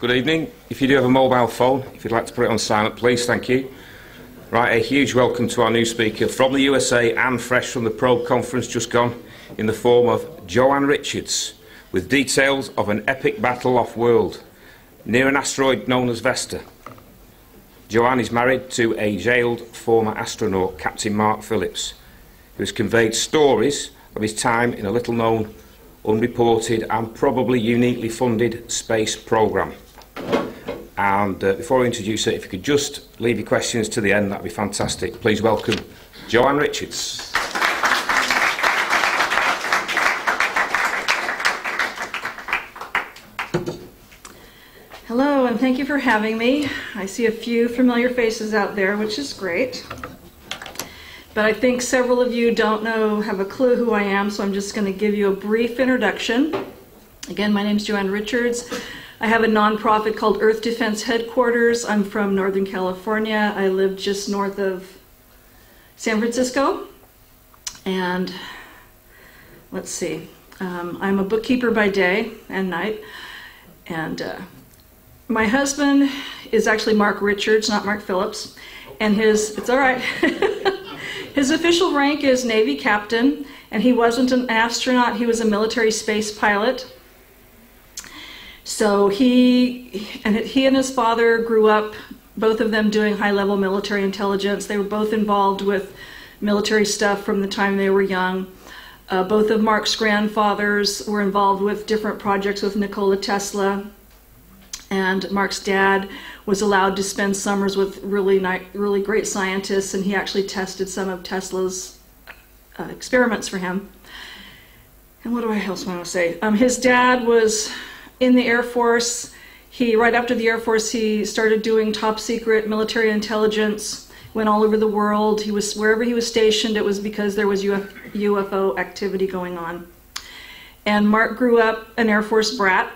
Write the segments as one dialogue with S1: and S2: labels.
S1: Good evening. If you do have a mobile phone, if you'd like to put it on silent, please, thank you. Right, a huge welcome to our new speaker from the USA and fresh from the Probe conference just gone, in the form of Joanne Richards, with details of an epic battle off-world, near an asteroid known as Vesta. Joanne is married to a jailed former astronaut, Captain Mark Phillips, who has conveyed stories of his time in a little-known, unreported and probably uniquely funded space programme. And before I introduce it, if you could just leave your questions to the end, that'd be fantastic. Please welcome Joanne Richards.
S2: Hello, and thank you for having me. I see a few familiar faces out there, which is great. But I think several of you don't have a clue who I am, so I'm just going to give you a brief introduction. Again, my name is Joanne Richards. I have a nonprofit called Earth Defense Headquarters. I'm from Northern California. I live just north of San Francisco. And let's see, I'm a bookkeeper by day and night. And my husband is actually Mark Richards, not Mark Phillips. And it's all right. His official rank is Navy captain, and he wasn't an astronaut, he was a military space pilot. So he and his father grew up, both of them doing high-level military intelligence. They were both involved with military stuff from the time they were young. Both of Mark's grandfathers were involved with different projects with Nikola Tesla. And Mark's dad was allowed to spend summers with really great scientists, and he actually tested some of Tesla's experiments for him. And what do I else want to say? His dad was in the Air Force. Right after the Air Force, he started doing top secret military intelligence, went all over the world. Wherever he was stationed, it was because there was UFO activity going on. And Mark grew up an Air Force brat,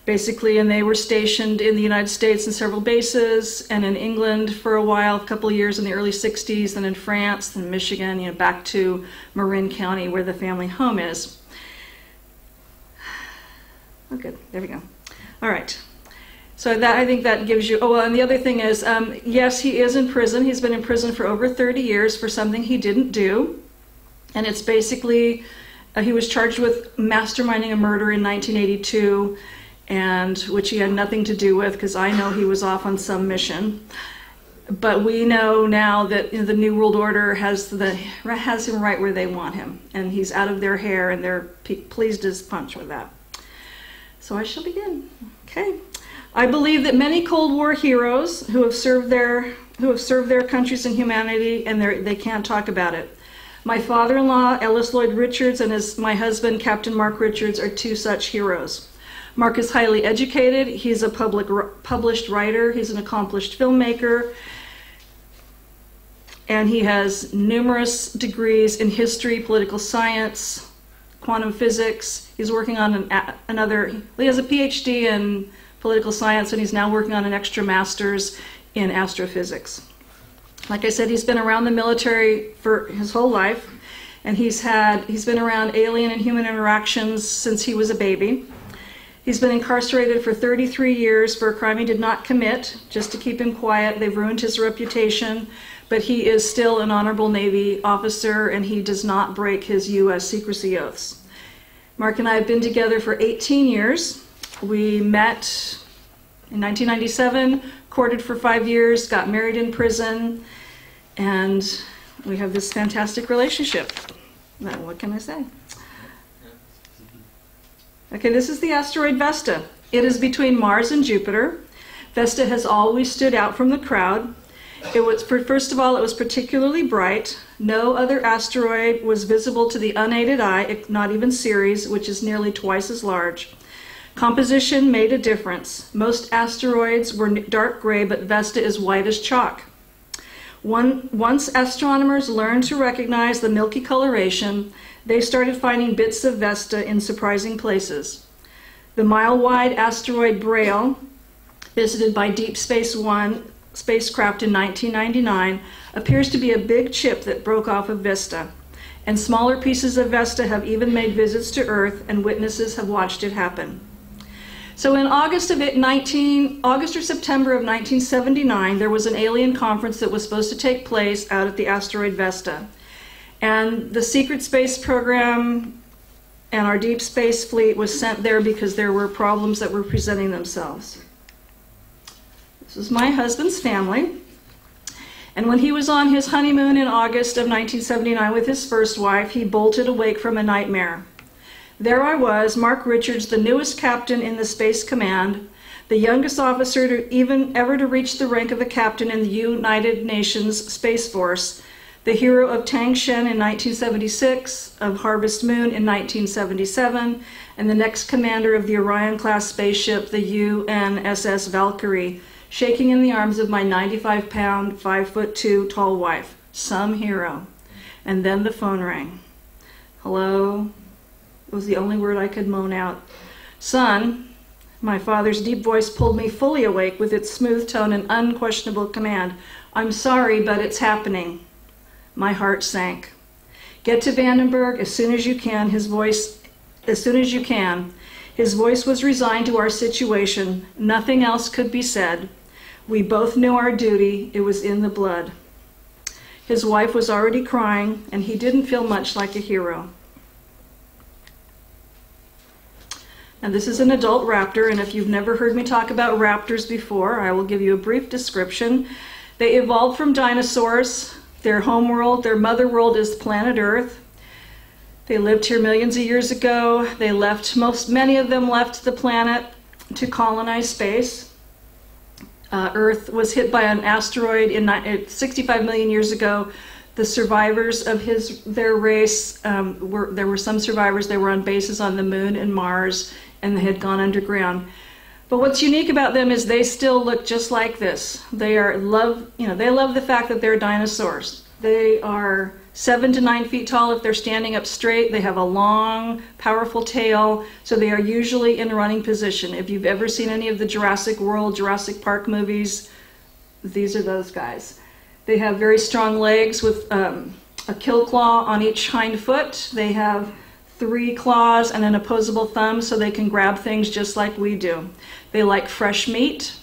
S2: basically, and they were stationed in the United States in several bases, and in England for a while, a couple of years in the early 60s, then in France, then Michigan, back to Marin County where the family home is. Oh, good, there we go. All right, so I think that gives you, and the other thing is, yes, he is in prison. He's been in prison for over 30 years for something he didn't do, and it's basically, he was charged with masterminding a murder in 1982, and which he had nothing to do with, because I know he was off on some mission. But we know now that the New World Order has him right where they want him, and he's out of their hair, and they're pleased as punch with that. So I shall begin. Okay. I believe that many Cold War heroes who have served their countries and humanity, and they can't talk about it. My father-in-law, Ellis Lloyd Richards, and my husband, Captain Mark Richards, are two such heroes. Mark is highly educated. He's a published writer. He's an accomplished filmmaker. And he has numerous degrees in history, political science, quantum physics. He's working on he has a PhD in political science, and he's now working on an extra master's in astrophysics. Like I said, he's been around the military for his whole life, and he's been around alien and human interactions since he was a baby. He's been incarcerated for 33 years for a crime he did not commit, just to keep him quiet. They've ruined his reputation, but he is still an honorable Navy officer, and he does not break his U.S. secrecy oaths. Mark and I have been together for 18 years. We met in 1997, courted for 5 years, got married in prison, and we have this fantastic relationship. Now, what can I say? Okay, this is the asteroid Vesta. It is between Mars and Jupiter. Vesta has always stood out from the crowd. First of all, it was particularly bright. No other asteroid was visible to the unaided eye, not even Ceres, which is nearly twice as large. Composition made a difference. Most asteroids were dark gray, but Vesta is white as chalk. Once astronomers learned to recognize the milky coloration, they started finding bits of Vesta in surprising places. The mile-wide asteroid Braille, visited by Deep Space One spacecraft in 1999, appears to be a big chip that broke off of Vesta, and smaller pieces of Vesta have even made visits to Earth, and witnesses have watched it happen. So in August or September of 1979, there was an alien conference that was supposed to take place out at the Asteroid Vesta. And the secret space program and our deep space fleet was sent there because there were problems that were presenting themselves. This is my husband's family. And when he was on his honeymoon in August of 1979 with his first wife, he bolted awake from a nightmare. There I was, Mark Richards, the newest captain in the Space Command, the youngest officer ever to reach the rank of a captain in the United Nations Space Force, the hero of Tangshan in 1976, of Harvest Moon in 1977, and the next commander of the Orion-class spaceship, the UNSS Valkyrie, shaking in the arms of my 95-pound, 5'2" tall wife. Some hero. And then the phone rang. Hello? It was the only word I could moan out. Son, my father's deep voice pulled me fully awake with its smooth tone and unquestionable command. I'm sorry, but it's happening. My heart sank. Get to Vandenberg as soon as you can, his voice was resigned to our situation. Nothing else could be said. We both knew our duty. It was in the blood. His wife was already crying, and he didn't feel much like a hero. And this is an adult raptor, and if you've never heard me talk about raptors before, I will give you a brief description. They evolved from dinosaurs. Their homeworld, their mother world is planet Earth. They lived here millions of years ago. Many of them left the planet to colonize space. Earth was hit by an asteroid 65 million years ago. The survivors of their race, there were some survivors, they were on bases on the moon and Mars, and they had gone underground. But what's unique about them is they still look just like this. They love the fact that they're dinosaurs. They are 7 to 9 feet tall if they're standing up straight. They have a long, powerful tail, so they are usually in a running position. If you've ever seen any of the Jurassic World, Jurassic Park movies, these are those guys. They have very strong legs with a kill claw on each hind foot. They have 3 claws and an opposable thumb, so they can grab things just like we do. They like fresh meat,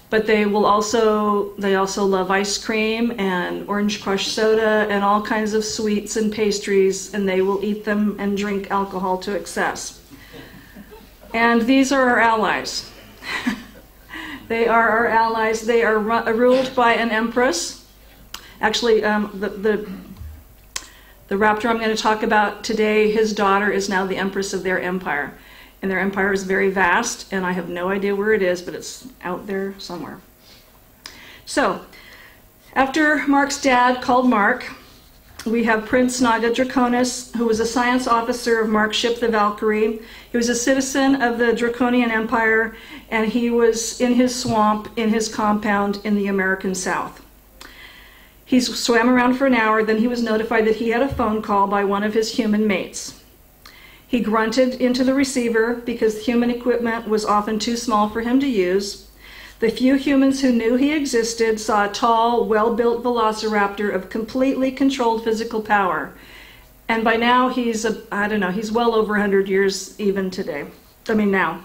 S2: but they also love ice cream and orange crushed soda and all kinds of sweets and pastries, and they will eat them and drink alcohol to excess. And these are our allies. They are our allies. They are ruled by an empress. Actually, the raptor I'm going to talk about today, his daughter is now the empress of their empire. And their empire is very vast, and I have no idea where it is, but it's out there somewhere. So, after Mark's dad called Mark, we have Prince Naga Draconis, who was a science officer of Mark's ship, the Valkyrie. He was a citizen of the Draconian Empire, and he was in his swamp, in his compound in the American South. He swam around for an hour, then he was notified that he had a phone call by one of his human mates. He grunted into the receiver because human equipment was often too small for him to use. The few humans who knew he existed saw a tall, well-built velociraptor of completely controlled physical power. And by now he's well over 100 years even today. Now.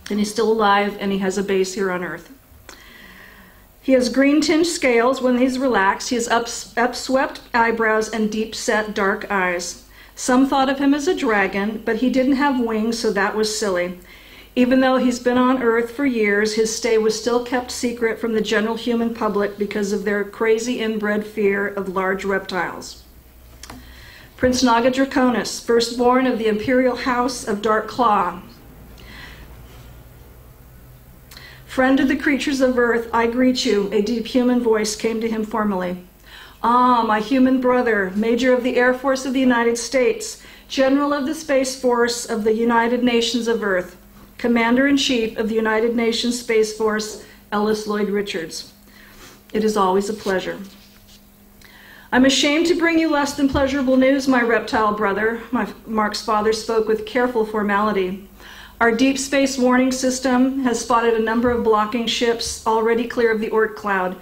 S2: And he's still alive, and he has a base here on Earth. He has green-tinged scales when he's relaxed. He has upswept eyebrows and deep-set dark eyes. Some thought of him as a dragon, but he didn't have wings, so that was silly. Even though he's been on Earth for years, his stay was still kept secret from the general human public because of their crazy inbred fear of large reptiles. Prince Naga Draconis, firstborn of the Imperial House of Dark Claw. Friend of the creatures of Earth, I greet you, a deep human voice came to him formally. Ah, my human brother, Major of the Air Force of the United States, General of the Space Force of the United Nations of Earth, Commander-in-Chief of the United Nations Space Force, Ellis Lloyd Richards. It is always a pleasure. I'm ashamed to bring you less than pleasurable news, my reptile brother, Mark's father spoke with careful formality. Our deep space warning system has spotted a number of blocking ships already clear of the Oort cloud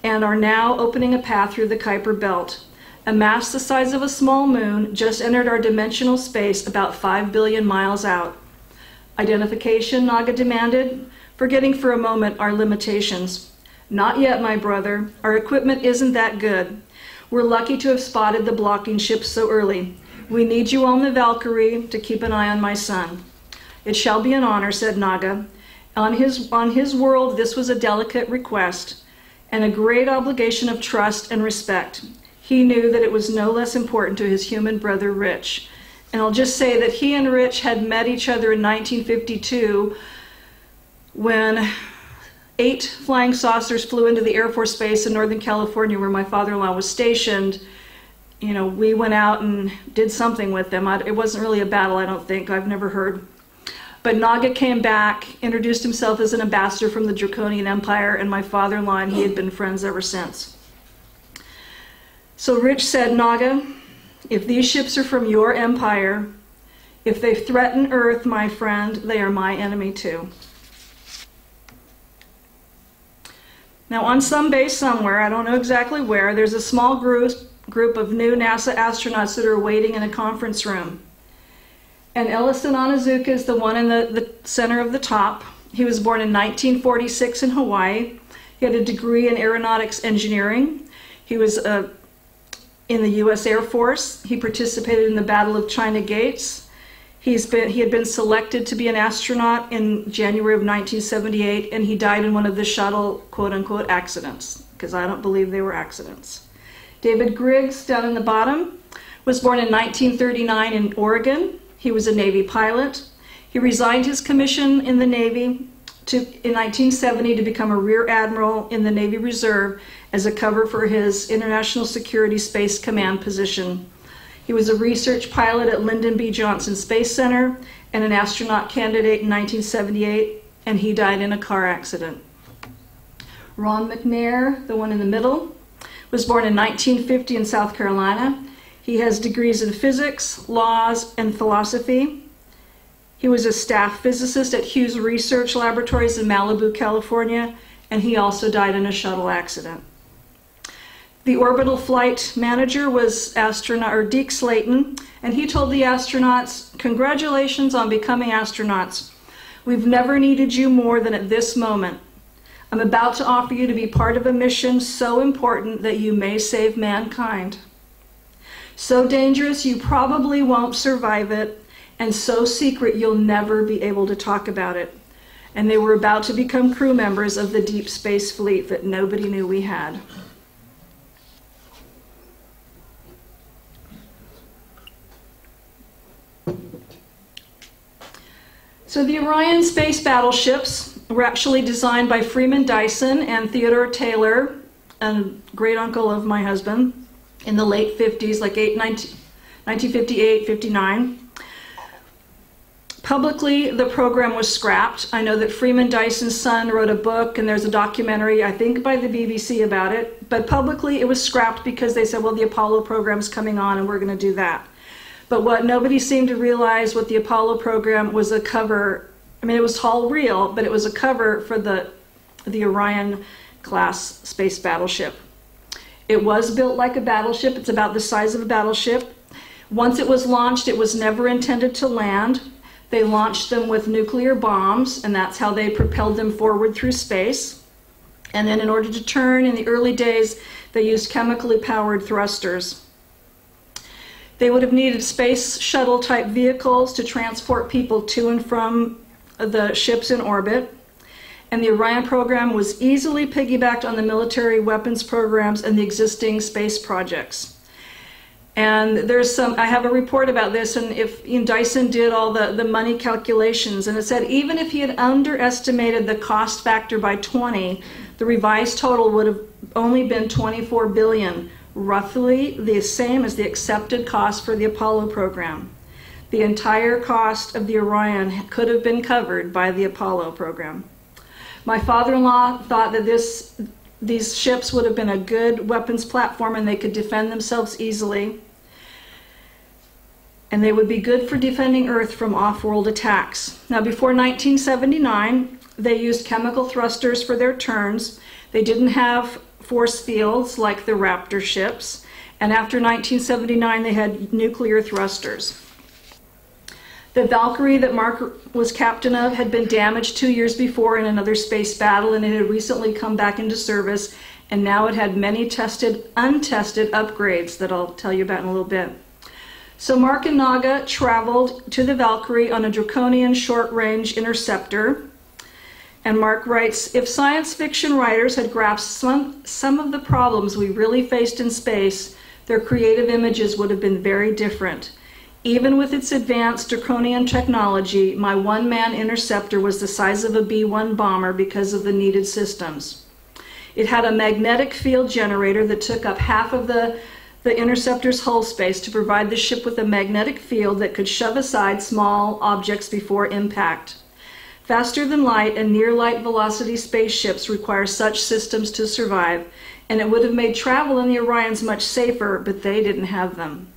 S2: and are now opening a path through the Kuiper belt. A mass the size of a small moon just entered our dimensional space about 5 billion miles out. Identification, Naga demanded, forgetting for a moment our limitations. Not yet, my brother. Our equipment isn't that good. We're lucky to have spotted the blocking ships so early. We need you on the Valkyrie to keep an eye on my son. It shall be an honor, said Naga. On his world, this was a delicate request and a great obligation of trust and respect. He knew that it was no less important to his human brother, Rich. And I'll just say that he and Rich had met each other in 1952 when 8 flying saucers flew into the Air Force Base in Northern California where my father-in-law was stationed. You know, we went out and did something with them. It wasn't really a battle, I don't think. I've never heard. But Naga came back, introduced himself as an ambassador from the Draconian Empire, and my father-in-law and he had been friends ever since. So Rich said, Naga, if these ships are from your empire, if they threaten Earth, my friend, they are my enemy too. Now on some base somewhere, I don't know exactly where, there's a small group of new NASA astronauts that are waiting in a conference room. And Ellison Onizuka is the one in the center of the top. He was born in 1946 in Hawaii. He had a degree in aeronautics engineering. He was in the U.S. Air Force. He participated in the Battle of China Gates. He had been selected to be an astronaut in January of 1978, and he died in one of the shuttle quote-unquote accidents, because I don't believe they were accidents. David Griggs, down in the bottom, was born in 1939 in Oregon. He was a Navy pilot. He resigned his commission in the Navy in 1970 to become a Rear Admiral in the Navy Reserve as a cover for his International Security Space Command position. He was a research pilot at Lyndon B. Johnson Space Center and an astronaut candidate in 1978, and he died in a car accident. Ron McNair, the one in the middle, was born in 1950 in South Carolina. He has degrees in physics, laws, and philosophy. He was a staff physicist at Hughes Research Laboratories in Malibu, California, and he also died in a shuttle accident. The orbital flight manager was Deke Slayton, and he told the astronauts, "Congratulations on becoming astronauts. We've never needed you more than at this moment. I'm about to offer you to be part of a mission so important that you may save mankind. So dangerous you probably won't survive it, and so secret you'll never be able to talk about it." And they were about to become crew members of the Deep Space Fleet that nobody knew we had. So the Orion space battleships were actually designed by Freeman Dyson and Theodore Taylor, a great uncle of my husband, in the late 50s, like 1958, 59. Publicly, the program was scrapped. I know that Freeman Dyson's son wrote a book, and there's a documentary, I think, by the BBC about it. But publicly, it was scrapped because they said, well, the Apollo program's coming on, and we're going to do that. But what nobody seemed to realize, what the Apollo program was a cover. I mean, it was all real, but it was a cover for the Orion class space battleship. It was built like a battleship. It's about the size of a battleship. Once it was launched, it was never intended to land. They launched them with nuclear bombs, and that's how they propelled them forward through space. And then in order to turn, in the early days, they used chemically powered thrusters. They would have needed space shuttle type vehicles to transport people to and from the ships in orbit. And the Orion program was easily piggybacked on the military weapons programs and the existing space projects. And there's I have a report about this, and Dyson did all the money calculations, and it said even if he had underestimated the cost factor by 20, the revised total would have only been $24 billion. Roughly the same as the accepted cost for the Apollo program. The entire cost of the Orion could have been covered by the Apollo program. My father-in-law thought that these ships would have been a good weapons platform and they could defend themselves easily. And they would be good for defending Earth from off-world attacks. Now, before 1979, they used chemical thrusters for their turns. They didn't have force fields like the Raptor ships, and after 1979 they had nuclear thrusters. The Valkyrie that Mark was captain of had been damaged 2 years before in another space battle, and it had recently come back into service, and now it had many untested upgrades that I'll tell you about in a little bit. So Mark and Naga traveled to the Valkyrie on a draconian short-range interceptor, and Mark writes, if science fiction writers had grasped some of the problems we really faced in space, their creative images would have been very different. Even with its advanced draconian technology, my one-man interceptor was the size of a B-1 bomber because of the needed systems. It had a magnetic field generator that took up half of the interceptor's hull space to provide the ship with a magnetic field that could shove aside small objects before impact. Faster than light and near light velocity spaceships require such systems to survive, and it would have made travel in the Orions much safer, but they didn't have them.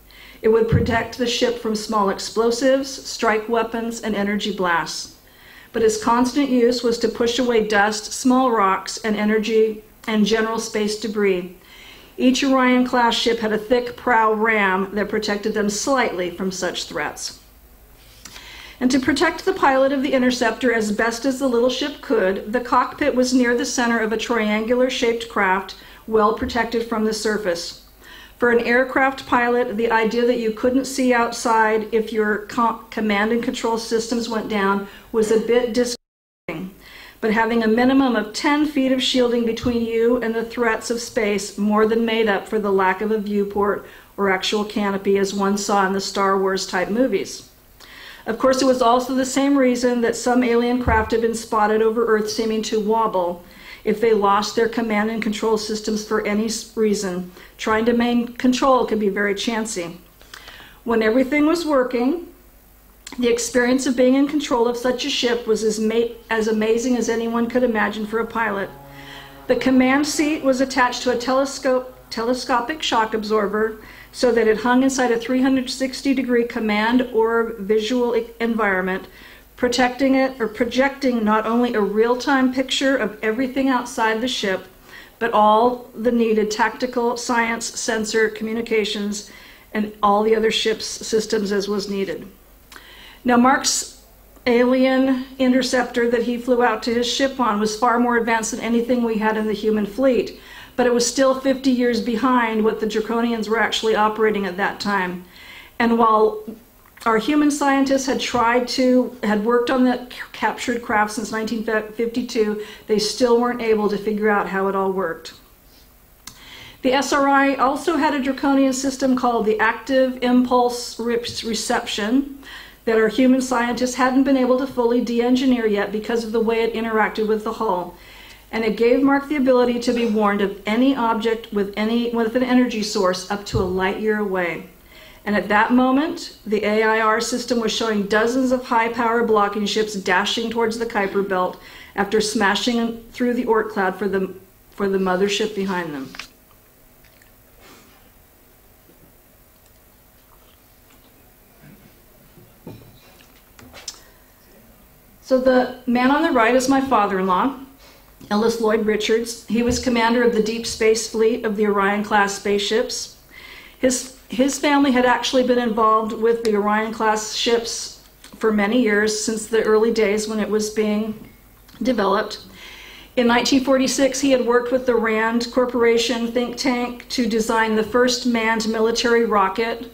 S2: It would protect the ship from small explosives, strike weapons, and energy blasts. But its constant use was to push away dust, small rocks, and energy and general space debris. Each Orion-class ship had a thick prow ram that protected them slightly from such threats. And to protect the pilot of the interceptor as best as the little ship could, the cockpit was near the center of a triangular-shaped craft, well protected from the surface. For an aircraft pilot, the idea that you couldn't see outside if your command and control systems went down was a bit disconcerting. But having a minimum of 10 feet of shielding between you and the threats of space more than made up for the lack of a viewport or actual canopy as one saw in the Star Wars type movies. Of course, it was also the same reason that some alien craft had been spotted over Earth seeming to wobble. If they lost their command and control systems for any reason, trying to maintain control could be very chancy. When everything was working, the experience of being in control of such a ship was as amazing as anyone could imagine for a pilot. The command seat was attached to a telescopic shock absorber so that it hung inside a 360-degree command or visual environment, protecting it or projecting not only a real-time picture of everything outside the ship, but all the needed tactical, science, sensor, communications, and all the other ship's systems as was needed. Now, Mark's alien interceptor that he flew out to his ship on was far more advanced than anything we had in the human fleet, but it was still 50 years behind what the Draconians were actually operating at that time. And while our human scientists had worked on the captured craft since 1952, they still weren't able to figure out how it all worked. The SRI also had a draconian system called the active impulse reception that our human scientists hadn't been able to fully de-engineer yet because of the way it interacted with the hull. And it gave Mark the ability to be warned of any object with an energy source up to a light year away. And at that moment, the AIR system was showing dozens of high-power blocking ships dashing towards the Kuiper Belt after smashing through the Oort cloud for the mothership behind them. So the man on the right is my father-in-law, Ellis Lloyd Richards. He was commander of the Deep Space Fleet of the Orion-class spaceships. His family had actually been involved with the Orion-class ships for many years, since the early days when it was being developed. In 1946, he had worked with the RAND Corporation think tank to design the first manned military rocket,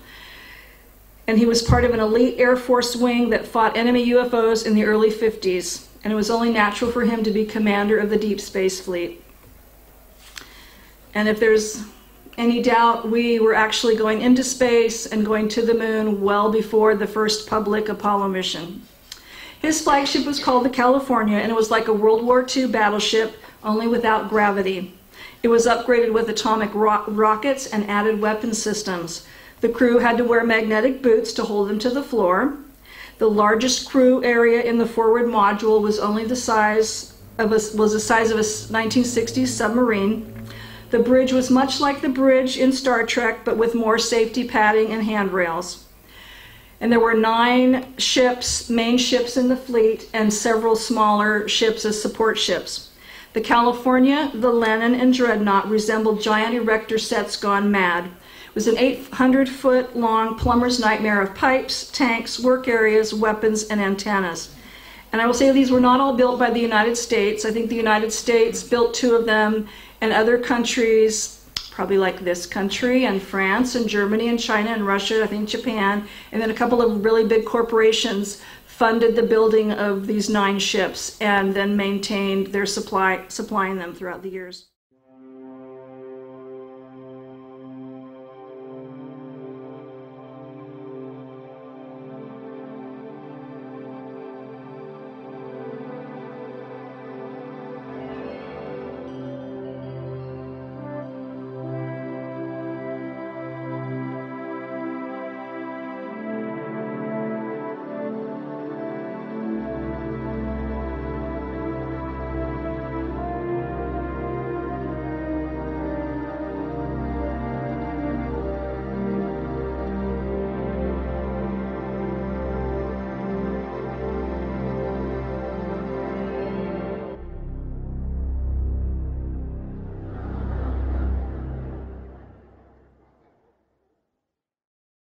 S2: and he was part of an elite Air Force wing that fought enemy UFOs in the early 50s, and it was only natural for him to be commander of the Deep Space Fleet. And if there's any doubt, we were actually going into space and going to the moon well before the first public Apollo mission. His flagship was called the California, and it was like a World War II battleship, only without gravity. It was upgraded with atomic rockets and added weapon systems. The crew had to wear magnetic boots to hold them to the floor. The largest crew area in the forward module was only the size of a 1960s submarine. The bridge was much like the bridge in Star Trek, but with more safety padding and handrails. And there were 9 ships, main ships in the fleet, and several smaller ships as support ships. The California, the Lenin, and Dreadnought resembled giant erector sets gone mad, was an 800-foot-long plumber's nightmare of pipes, tanks, work areas, weapons, and antennas. And I will say these were not all built by the United States. I think the United States built 2 of them, and other countries, probably like this country, and France, and Germany, and China, and Russia, I think Japan, and then a couple of really big corporations funded the building of these 9 ships and then maintained their supplying them throughout the years.